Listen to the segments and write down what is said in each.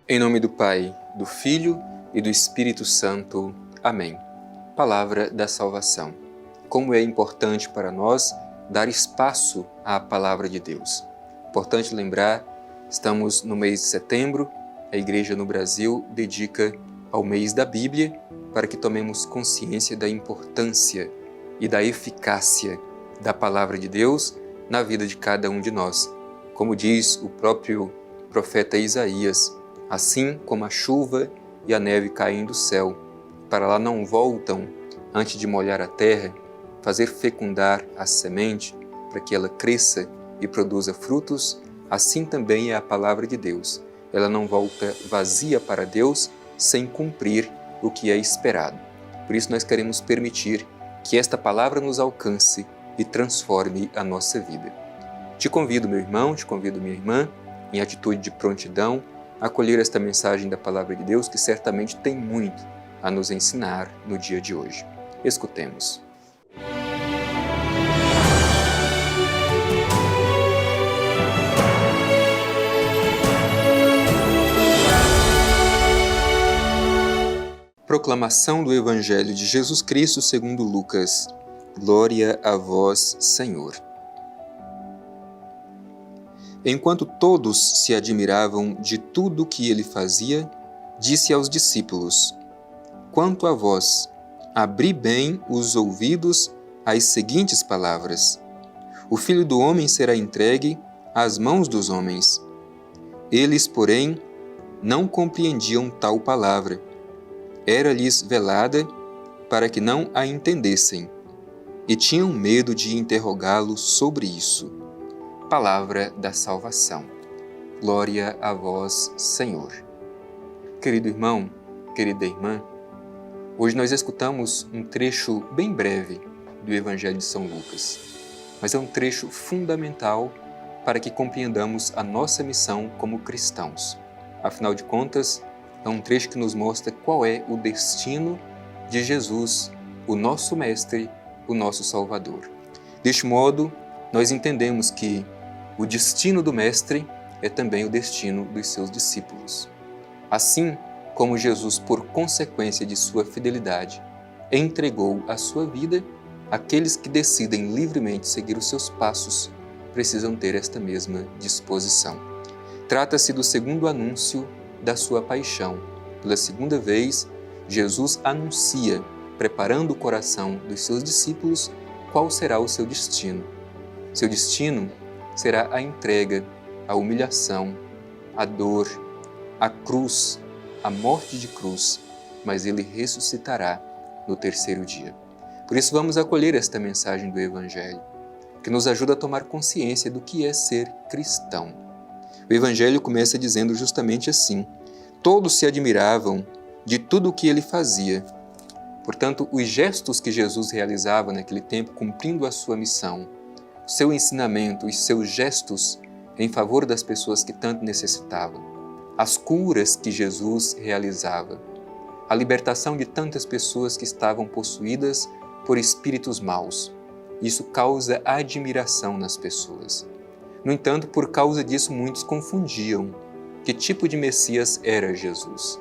Em nome do Pai, do Filho e do Espírito Santo. Amém. Palavra da salvação. Como é importante para nós dar espaço à Palavra de Deus. Importante lembrar, estamos no mês de setembro, a Igreja no Brasil dedica ao mês da Bíblia para que tomemos consciência da importância e da eficácia da Palavra de Deus na vida de cada um de nós. Como diz o próprio profeta Isaías, assim como a chuva e a neve caem do céu, para lá não voltam antes de molhar a terra, fazer fecundar a semente, para que ela cresça e produza frutos, assim também é a palavra de Deus. Ela não volta vazia para Deus sem cumprir o que é esperado. Por isso nós queremos permitir que esta palavra nos alcance e transforme a nossa vida. Te convido, meu irmão, te convido, minha irmã, em atitude de prontidão, acolher esta mensagem da Palavra de Deus que certamente tem muito a nos ensinar no dia de hoje. Escutemos. Proclamação do Evangelho de Jesus Cristo segundo Lucas. Glória a vós, Senhor. Enquanto todos se admiravam de tudo o que ele fazia, disse aos discípulos: Quanto a vós, abri bem os ouvidos às seguintes palavras: O Filho do Homem será entregue às mãos dos homens. Eles, porém, não compreendiam tal palavra. Era-lhes velada para que não a entendessem, e tinham medo de interrogá-lo sobre isso. Palavra da salvação. Glória a vós, Senhor. Querido irmão, querida irmã, hoje nós escutamos um trecho bem breve do Evangelho de São Lucas, mas é um trecho fundamental para que compreendamos a nossa missão como cristãos. Afinal de contas, é um trecho que nos mostra qual é o destino de Jesus, o nosso Mestre, o nosso Salvador. Deste modo, nós entendemos que o destino do Mestre é também o destino dos seus discípulos. Assim como Jesus, por consequência de sua fidelidade, entregou a sua vida, aqueles que decidem livremente seguir os seus passos precisam ter esta mesma disposição. Trata-se do segundo anúncio da sua paixão. Pela segunda vez, Jesus anuncia, preparando o coração dos seus discípulos, qual será o seu destino. Seu destino será a entrega, a humilhação, a dor, a cruz, a morte de cruz, mas ele ressuscitará no terceiro dia. Por isso vamos acolher esta mensagem do Evangelho, que nos ajuda a tomar consciência do que é ser cristão. O Evangelho começa dizendo justamente assim: todos se admiravam de tudo o que ele fazia. Portanto, os gestos que Jesus realizava naquele tempo, cumprindo a sua missão, o seu ensinamento, os seus gestos em favor das pessoas que tanto necessitavam, as curas que Jesus realizava, a libertação de tantas pessoas que estavam possuídas por espíritos maus. Isso causa admiração nas pessoas. No entanto, por causa disso, muitos confundiam que tipo de Messias era Jesus.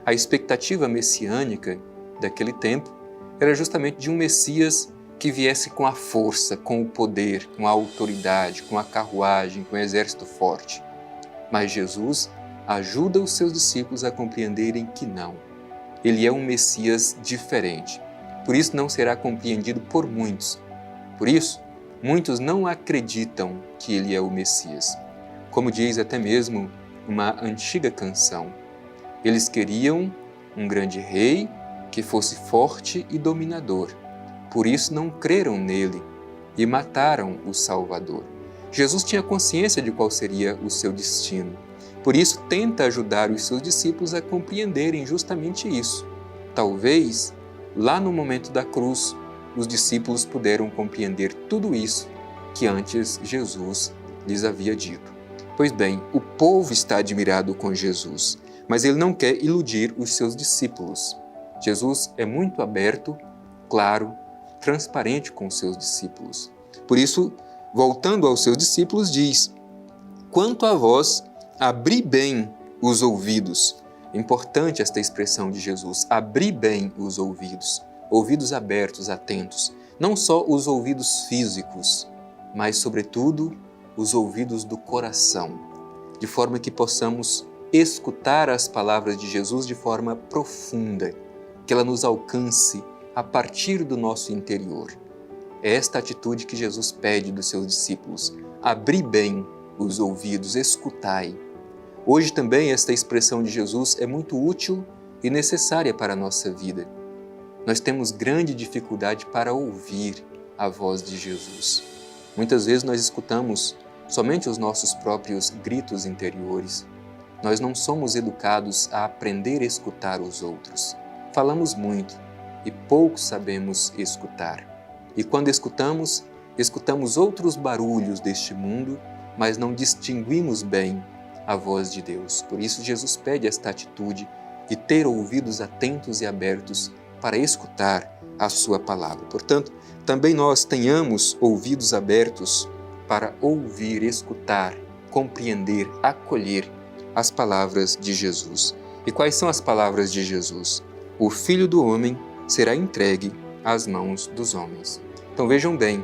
A expectativa messiânica daquele tempo era justamente de um Messias que viesse com a força, com o poder, com a autoridade, com a carruagem, com o exército forte. Mas Jesus ajuda os seus discípulos a compreenderem que não. Ele é um Messias diferente. Por isso não será compreendido por muitos. Por isso, muitos não acreditam que ele é o Messias. Como diz até mesmo uma antiga canção, eles queriam um grande rei que fosse forte e dominador. Por isso não creram nele e mataram o Salvador. Jesus tinha consciência de qual seria o seu destino. Por isso tenta ajudar os seus discípulos a compreenderem justamente isso. Talvez, lá no momento da cruz, os discípulos puderam compreender tudo isso que antes Jesus lhes havia dito. Pois bem, o povo está admirado com Jesus, mas ele não quer iludir os seus discípulos. Jesus é muito aberto, claro, transparente com os seus discípulos. Por isso, voltando aos seus discípulos, diz: quanto a vós, abri bem os ouvidos. Importante esta expressão de Jesus, abrir bem os ouvidos, ouvidos abertos, atentos. Não só os ouvidos físicos, mas, sobretudo, os ouvidos do coração, de forma que possamos escutar as palavras de Jesus de forma profunda, que ela nos alcance a partir do nosso interior. É esta atitude que Jesus pede dos seus discípulos, abri bem os ouvidos, escutai. Hoje também esta expressão de Jesus é muito útil e necessária para a nossa vida. Nós temos grande dificuldade para ouvir a voz de Jesus. Muitas vezes nós escutamos somente os nossos próprios gritos interiores. Nós não somos educados a aprender a escutar os outros. Falamos muito e pouco sabemos escutar. E quando escutamos, escutamos outros barulhos deste mundo, mas não distinguimos bem a voz de Deus. Por isso Jesus pede esta atitude de ter ouvidos atentos e abertos para escutar a sua palavra. Portanto, também nós tenhamos ouvidos abertos para ouvir, escutar, compreender, acolher as palavras de Jesus. E quais são as palavras de Jesus? O Filho do Homem será entregue às mãos dos homens. Então vejam bem,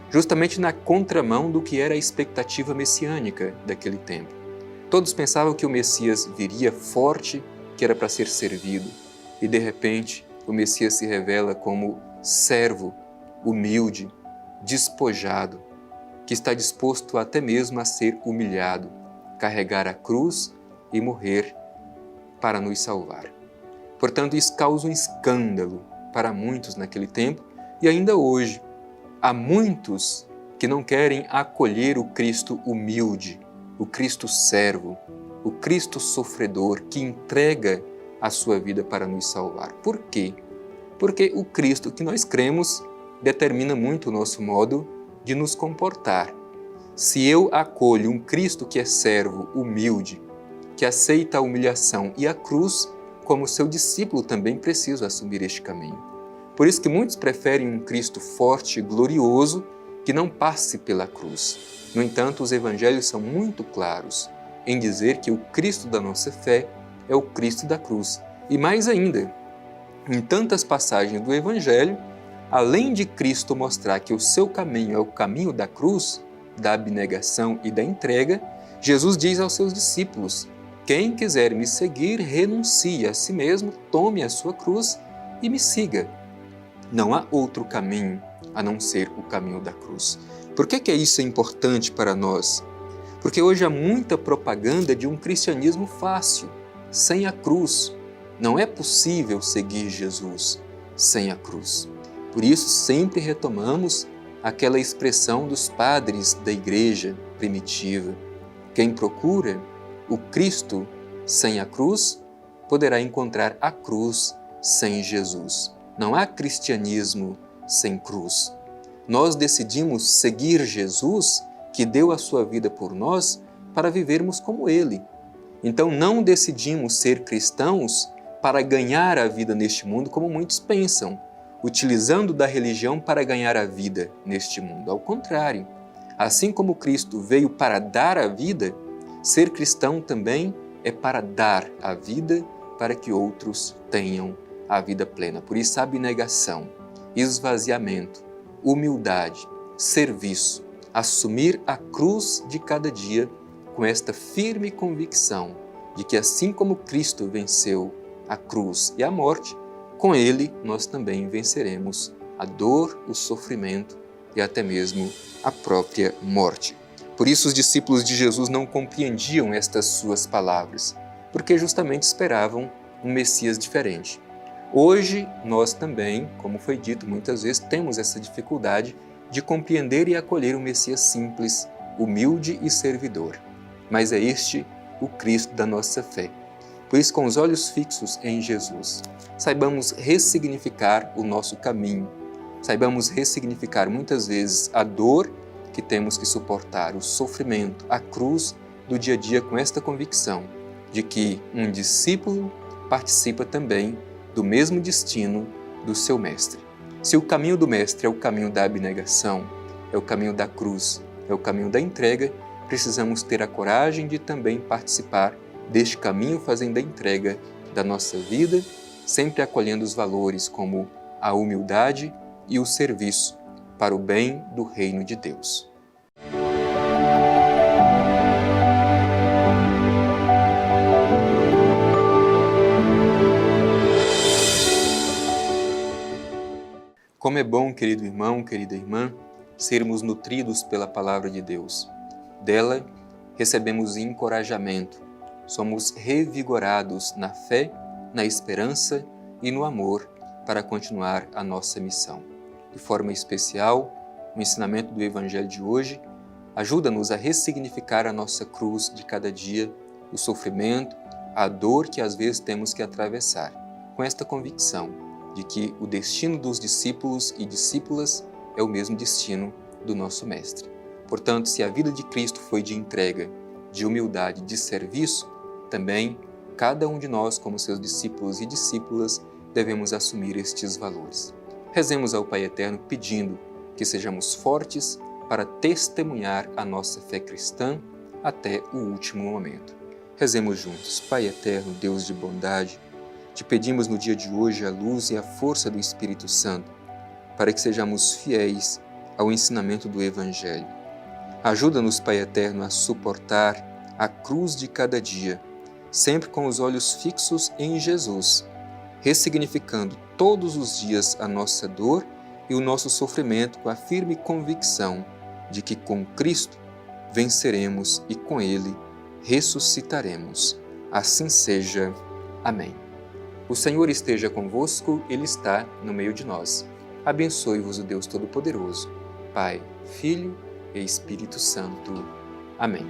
justamente na contramão do que era a expectativa messiânica daquele tempo. Todos pensavam que o Messias viria forte, que era para ser servido, e de repente o Messias se revela como servo, humilde, despojado, que está disposto até mesmo a ser humilhado, carregar a cruz e morrer para nos salvar. Portanto, isso causa um escândalo para muitos naquele tempo e ainda hoje. Há muitos que não querem acolher o Cristo humilde, o Cristo servo, o Cristo sofredor que entrega a sua vida para nos salvar. Por quê? Porque o Cristo que nós cremos determina muito o nosso modo de nos comportar. Se eu acolho um Cristo que é servo, humilde, que aceita a humilhação e a cruz, como seu discípulo também preciso assumir este caminho. Por isso que muitos preferem um Cristo forte e glorioso que não passe pela cruz. No entanto, os evangelhos são muito claros em dizer que o Cristo da nossa fé é o Cristo da cruz. E mais ainda, em tantas passagens do evangelho, além de Cristo mostrar que o seu caminho é o caminho da cruz, da abnegação e da entrega, Jesus diz aos seus discípulos: quem quiser me seguir, renuncie a si mesmo, tome a sua cruz e me siga. Não há outro caminho a não ser o caminho da cruz. Por que isso é importante para nós? Porque hoje há muita propaganda de um cristianismo fácil, sem a cruz. Não é possível seguir Jesus sem a cruz. Por isso sempre retomamos aquela expressão dos padres da igreja primitiva. Quem procura o Cristo sem a cruz, poderá encontrar a cruz sem Jesus. Não há cristianismo sem cruz. Nós decidimos seguir Jesus, que deu a sua vida por nós, para vivermos como Ele. Então não decidimos ser cristãos para ganhar a vida neste mundo, como muitos pensam, utilizando da religião para ganhar a vida neste mundo. Ao contrário, assim como Cristo veio para dar a vida, ser cristão também é para dar a vida para que outros tenham a vida plena. Por isso, abnegação, esvaziamento, humildade, serviço, assumir a cruz de cada dia com esta firme convicção de que assim como Cristo venceu a cruz e a morte, com Ele nós também venceremos a dor, o sofrimento e até mesmo a própria morte. Por isso os discípulos de Jesus não compreendiam estas suas palavras, porque justamente esperavam um Messias diferente. Hoje nós também, como foi dito muitas vezes, temos essa dificuldade de compreender e acolher um Messias simples, humilde e servidor. Mas é este o Cristo da nossa fé. Por isso, com os olhos fixos em Jesus, saibamos ressignificar o nosso caminho, saibamos ressignificar muitas vezes a dor que temos que suportar, o sofrimento, a cruz do dia a dia com esta convicção de que um discípulo participa também do mesmo destino do seu mestre. Se o caminho do mestre é o caminho da abnegação, é o caminho da cruz, é o caminho da entrega, precisamos ter a coragem de também participar deste caminho fazendo a entrega da nossa vida, sempre acolhendo os valores como a humildade e o serviço para o bem do reino de Deus. Como é bom, querido irmão, querida irmã, sermos nutridos pela palavra de Deus. Dela recebemos encorajamento, somos revigorados na fé, na esperança e no amor para continuar a nossa missão. De forma especial, o ensinamento do Evangelho de hoje ajuda-nos a ressignificar a nossa cruz de cada dia, o sofrimento, a dor que às vezes temos que atravessar, com esta convicção de que o destino dos discípulos e discípulas é o mesmo destino do nosso Mestre. Portanto, se a vida de Cristo foi de entrega, de humildade, de serviço, também cada um de nós, como seus discípulos e discípulas, devemos assumir estes valores. Rezemos ao Pai Eterno pedindo que sejamos fortes para testemunhar a nossa fé cristã até o último momento. Rezemos juntos. Pai Eterno, Deus de bondade, te pedimos no dia de hoje a luz e a força do Espírito Santo para que sejamos fiéis ao ensinamento do Evangelho. Ajuda-nos, Pai Eterno, a suportar a cruz de cada dia, sempre com os olhos fixos em Jesus, ressignificando todos os dias a nossa dor e o nosso sofrimento com a firme convicção de que com Cristo venceremos e com Ele ressuscitaremos. Assim seja. Amém. O Senhor esteja convosco, Ele está no meio de nós. Abençoe-vos o Deus Todo-Poderoso, Pai, Filho e Espírito Santo. Amém.